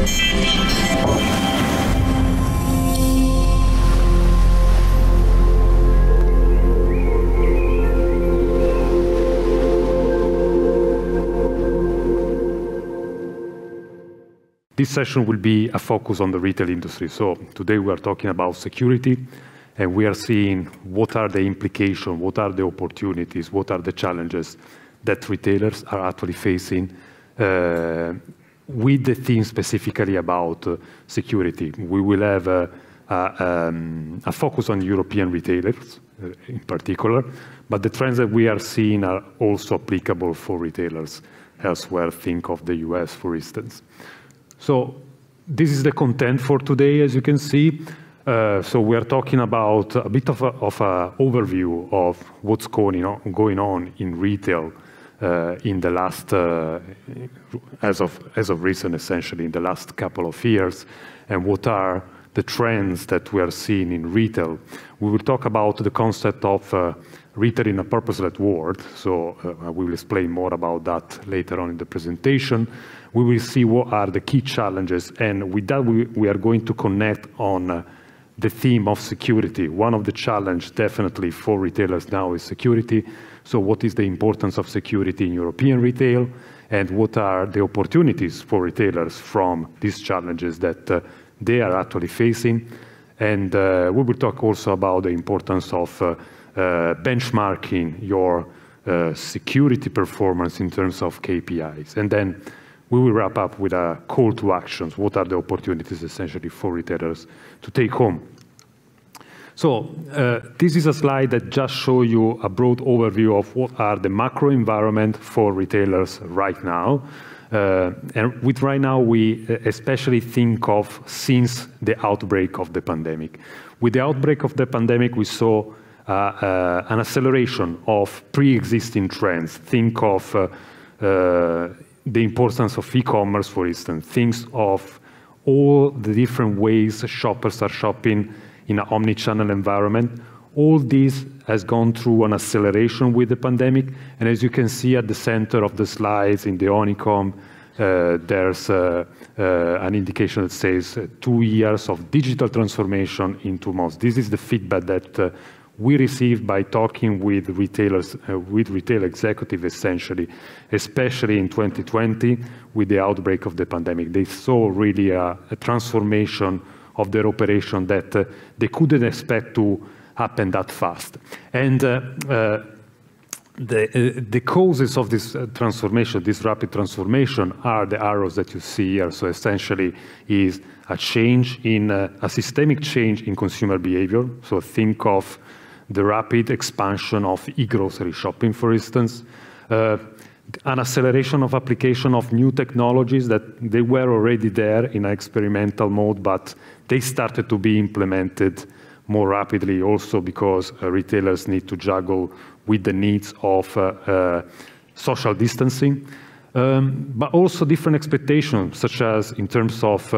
This session will be a focus on the retail industry. So today we are talking about security, and we are seeing what are the implications, what are the opportunities, what are the challenges that retailers are actually facing with the theme specifically about security. We will have a focus on European retailers in particular, but the trends that we are seeing are also applicable for retailers elsewhere. Think of the US, for instance. So this is the content for today, as you can see. So we are talking about a bit of an overview of what's going on in retail in the last, as of recent, essentially, in the last couple of years, and what are the trends that we are seeing in retail. We will talk about the concept of retail in a purpose-led world. So we will explain more about that later on in the presentation. We will see what are the key challenges, and with that we are going to connect on the theme of security. One of the challenges definitely for retailers now is security. So what is the importance of security in European retail, and what are the opportunities for retailers from these challenges that they are actually facing? And we will talk also about the importance of benchmarking your security performance in terms of KPIs. And then we will wrap up with a call to actions. What are the opportunities essentially for retailers to take home? So this is a slide that just shows you a broad overview of what are the macro environment for retailers right now. And with right now, we especially think of since the outbreak of the pandemic. With the outbreak of the pandemic, we saw an acceleration of pre-existing trends. Think of the importance of e-commerce, for instance. Think of all the different ways shoppers are shopping in an omni-channel environment. All this has gone through an acceleration with the pandemic. And as you can see at the center of the slides in the honeycomb, there's an indication that says 2 years of digital transformation in 2 months. This is the feedback that we received by talking with retailers, with retail executives essentially, especially in 2020 with the outbreak of the pandemic. They saw really a transformation of their operation that they couldn't expect to happen that fast. And the causes of this transformation, this rapid transformation, are the arrows that you see here. So essentially is a change in, a systemic change in consumer behavior. So think of the rapid expansion of e-grocery shopping, for instance, an acceleration of application of new technologies that they were already there in an experimental mode, but they started to be implemented more rapidly also because retailers need to juggle with the needs of social distancing, but also different expectations, such as in terms of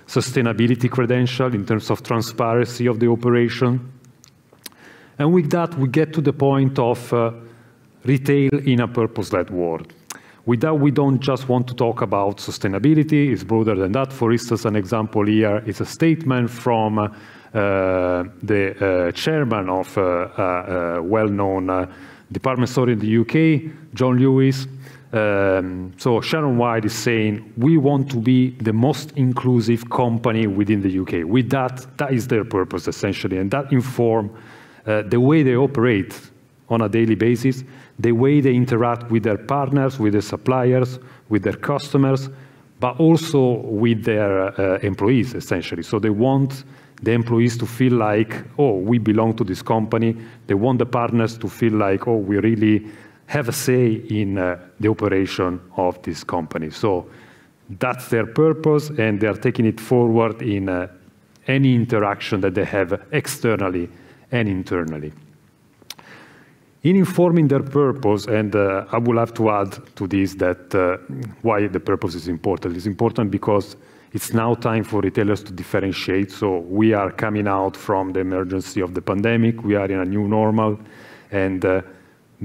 sustainability credential, in terms of transparency of the operation. And with that, we get to the point of retail in a purpose-led world. With that, we don't just want to talk about sustainability, it's broader than that. For instance, an example here is a statement from the chairman of a well-known department store in the UK, John Lewis. So Sharon White is saying, we want to be the most inclusive company within the UK. With that, that is their purpose, essentially, and that informs the way they operate on a daily basis, the way they interact with their partners, with their suppliers, with their customers, but also with their employees, essentially. So they want the employees to feel like, oh, we belong to this company. They want the partners to feel like, oh, we really have a say in the operation of this company. So that's their purpose, and they are taking it forward in any interaction that they have externally and internally. In informing their purpose, and I will have to add to this that why the purpose is important. It's important because it's now time for retailers to differentiate. So we are coming out from the emergency of the pandemic. We are in a new normal, and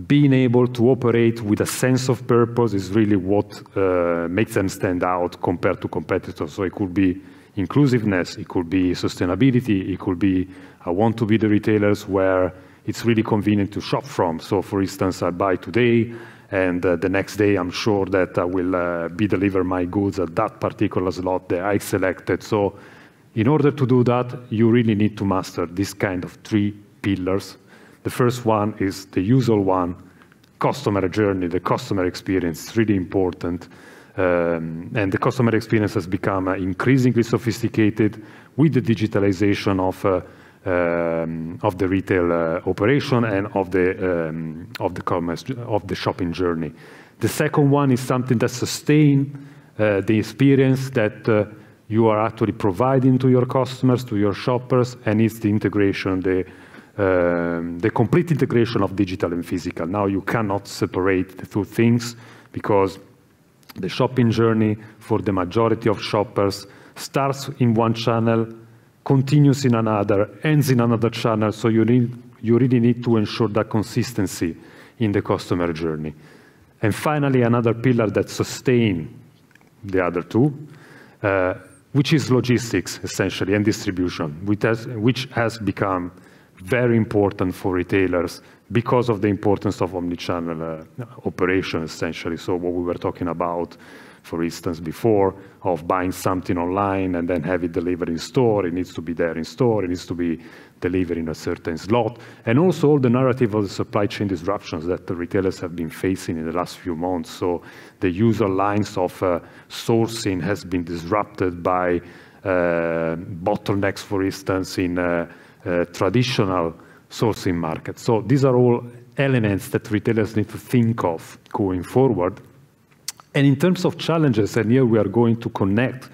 being able to operate with a sense of purpose is really what makes them stand out compared to competitors. So it could be inclusiveness, it could be sustainability, it could be I want to be the retailers where it's really convenient to shop from. So for instance, I buy today and the next day I'm sure that I will be delivered my goods at that particular slot that I selected. So in order to do that, you really need to master this kind of 3 pillars. The first one is the usual one, customer journey, the customer experience. It's really important. And the customer experience has become increasingly sophisticated with the digitalization of the retail operation and of the commerce, of the shopping journey. The second one is something that sustains the experience that you are actually providing to your customers, to your shoppers, and it's the integration, the complete integration of digital and physical. Now you cannot separate the 2 things because the shopping journey for the majority of shoppers starts in one channel, continues in another, ends in another channel. So you really need to ensure that consistency in the customer journey. And finally, another pillar that sustains the other 2, which is logistics, essentially, and distribution, which has become very important for retailers because of the importance of omnichannel operation, essentially. So what we were talking about, for instance, before, of buying something online and then have it delivered in store. It needs to be there in store. It needs to be delivered in a certain slot. And also all the narrative of the supply chain disruptions that the retailers have been facing in the last few months. So the usual lines of sourcing has been disrupted by bottlenecks, for instance, in traditional sourcing markets. So these are all elements that retailers need to think of going forward. And in terms of challenges, and here we are going to connect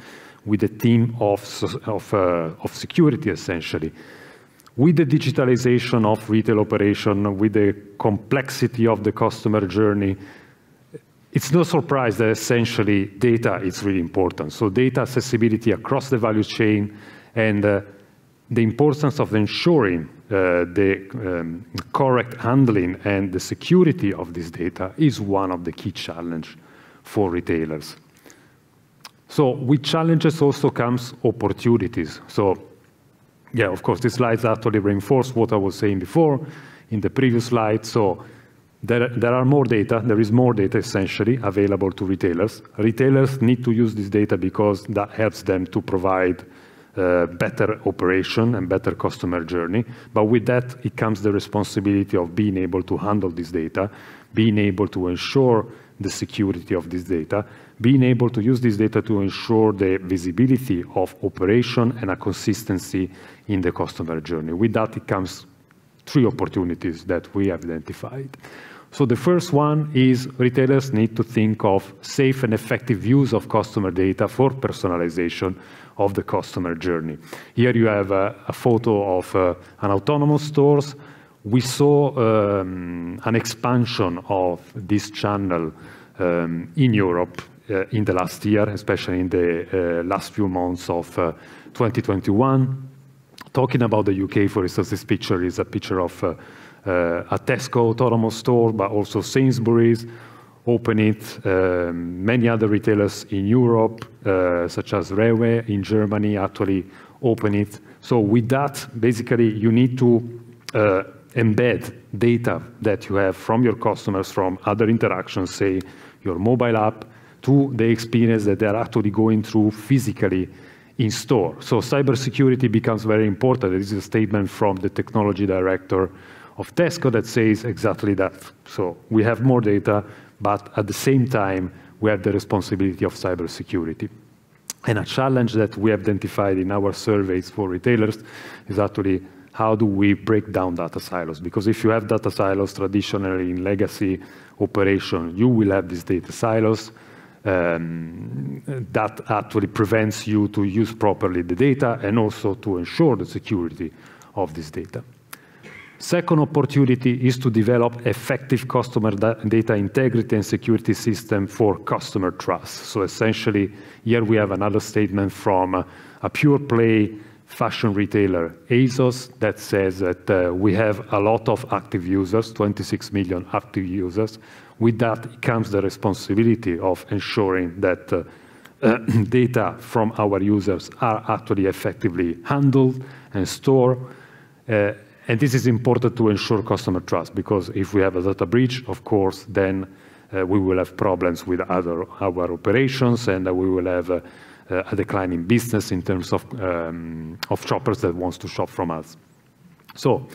with the theme of security, essentially. With the digitalization of retail operation, with the complexity of the customer journey, it's no surprise that essentially data is really important. So data accessibility across the value chain and the importance of ensuring the correct handling and the security of this data is one of the key challenges for retailers. So with challenges also comes opportunities. So yeah, of course, these slides actually reinforce what I was saying before in the previous slide. So there are more data. There is more data essentially available to retailers. Retailers need to use this data because that helps them to provide better operation and better customer journey. But with that, it comes the responsibility of being able to handle this data, being able to ensure the security of this data, being able to use this data to ensure the visibility of operation and a consistency in the customer journey. With that, it comes 3 opportunities that we have identified. So the first one is retailers need to think of safe and effective use of customer data for personalization of the customer journey. Here you have a photo of an autonomous stores. We saw an expansion of this channel in Europe in the last year, especially in the last few months of 2021. Talking about the UK, for instance, this picture is a picture of a Tesco autonomous store, but also Sainsbury's open it. Many other retailers in Europe, such as Rewe in Germany, actually open it. So with that, basically, you need to embed data that you have from your customers, from other interactions, say your mobile app, to the experience that they're actually going through physically in store. So cybersecurity becomes very important. There is a statement from the technology director of Tesco that says exactly that. So we have more data, but at the same time, we have the responsibility of cybersecurity. And a challenge that we have identified in our surveys for retailers is actually how do we break down data silos? Because if you have data silos traditionally in legacy operation, you will have these data silos that actually prevents you to use properly the data and also to ensure the security of this data. Second opportunity is to develop effective customer data integrity and security system for customer trust. So essentially, here we have another statement from a pure play fashion retailer ASOS that says that we have a lot of active users, 26 million active users. With that comes the responsibility of ensuring that data from our users are actually effectively handled and stored. And this is important to ensure customer trust, because if we have a data breach, of course, then we will have problems with our operations, and we will have a decline in business in terms of shoppers that wants to shop from us. So,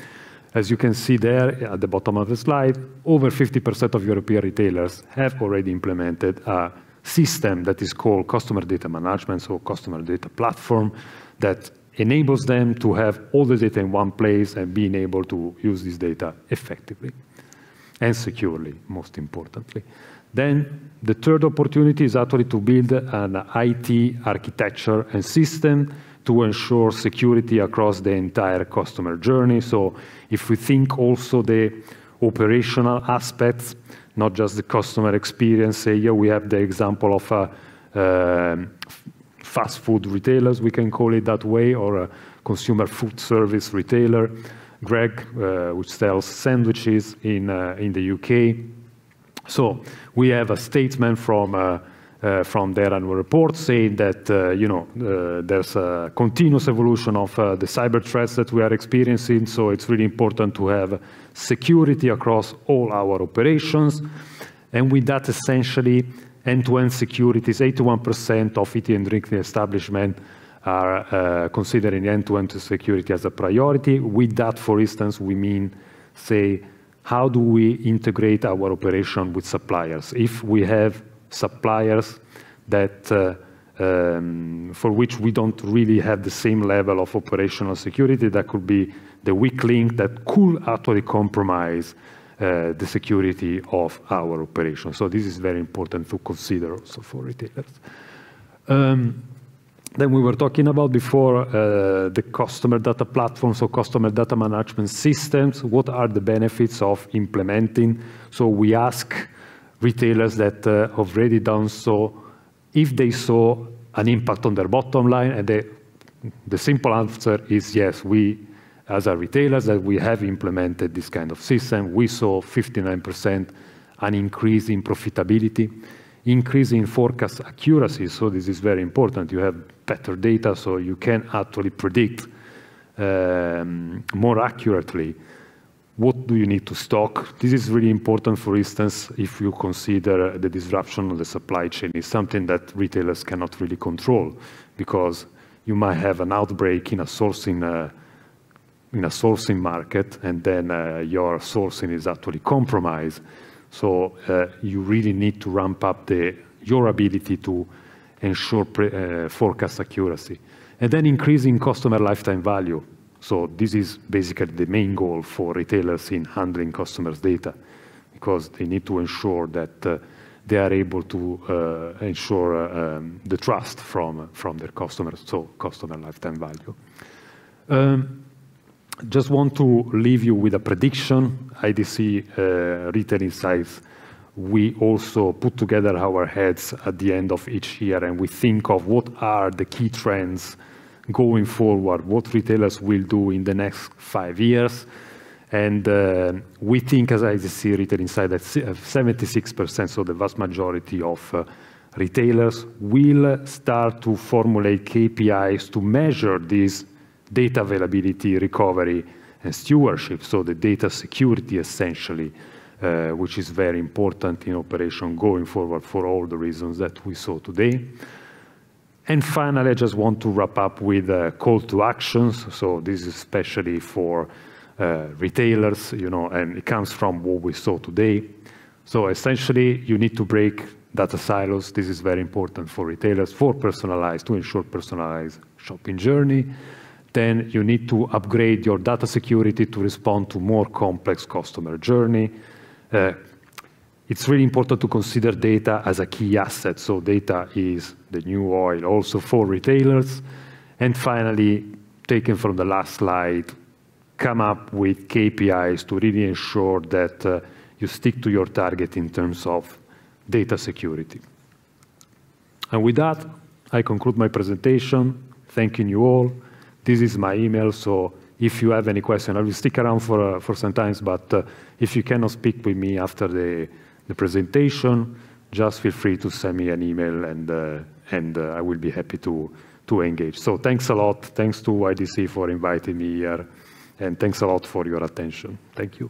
as you can see there at the bottom of the slide, over 50% of European retailers have already implemented a system that is called customer data management, so customer data platform, that enables them to have all the data in one place and being able to use this data effectively and securely, most importantly. Then the third opportunity is actually to build an IT architecture and system to ensure security across the entire customer journey. So if we think also the operational aspects, not just the customer experience, say here we have the example of fast food retailers, we can call it that way, or a consumer food service retailer, Greg, which sells sandwiches in the UK. So we have a statement from their annual report saying that there's a continuous evolution of the cyber threats that we are experiencing. So it's really important to have security across all our operations, and with that, essentially, end-to-end security is 81% of eating and drinking establishments are considering end-to-end security as a priority. With that, for instance, we mean, say, how do we integrate our operation with suppliers? If we have suppliers that for which we don't really have the same level of operational security, that could be the weak link that could actually compromise the security of our operation. So this is very important to consider also for retailers. Then we were talking about before the customer data platform, so customer data management systems. What are the benefits of implementing? So we ask retailers that have already done so if they saw an impact on their bottom line, and the simple answer is yes. We, as a retailers, that we have implemented this kind of system. We saw 59% an increase in profitability, increase in forecast accuracy. So this is very important. You have better data, so you can actually predict more accurately what do you need to stock. This is really important, for instance, if you consider the disruption of the supply chain is something that retailers cannot really control, because you might have an outbreak in a sourcing market, and then your sourcing is actually compromised. So you really need to ramp up your ability to ensure forecast accuracy. And then increasing customer lifetime value. So this is basically the main goal for retailers in handling customers' data, because they need to ensure that they are able to ensure the trust from their customers, so customer lifetime value. Just want to leave you with a prediction. IDC Retail Insights, we also put together our heads at the end of each year, and we think of what are the key trends going forward, what retailers will do in the next 5 years. And we think, as IDC Retail Insights, that 76%, so the vast majority of retailers, will start to formulate KPIs to measure this data availability, recovery, and stewardship, so the data security essentially, which is very important in operation going forward for all the reasons that we saw today. And finally, I just want to wrap up with call to actions. So this is especially for retailers, and it comes from what we saw today. So essentially, you need to break data silos. This is very important for retailers, to ensure personalized shopping journey. Then you need to upgrade your data security to respond to more complex customer journey. It's really important to consider data as a key asset. So data is the new oil also for retailers. And finally, taken from the last slide, come up with KPIs to really ensure that you stick to your target in terms of data security. And with that, I conclude my presentation. Thanking you all. This is my email, so if you have any question, I will stick around for some time, but if you cannot speak with me after the presentation, just feel free to send me an email, and I will be happy to engage. So thanks a lot. Thanks to IDC for inviting me here, and thanks a lot for your attention. Thank you.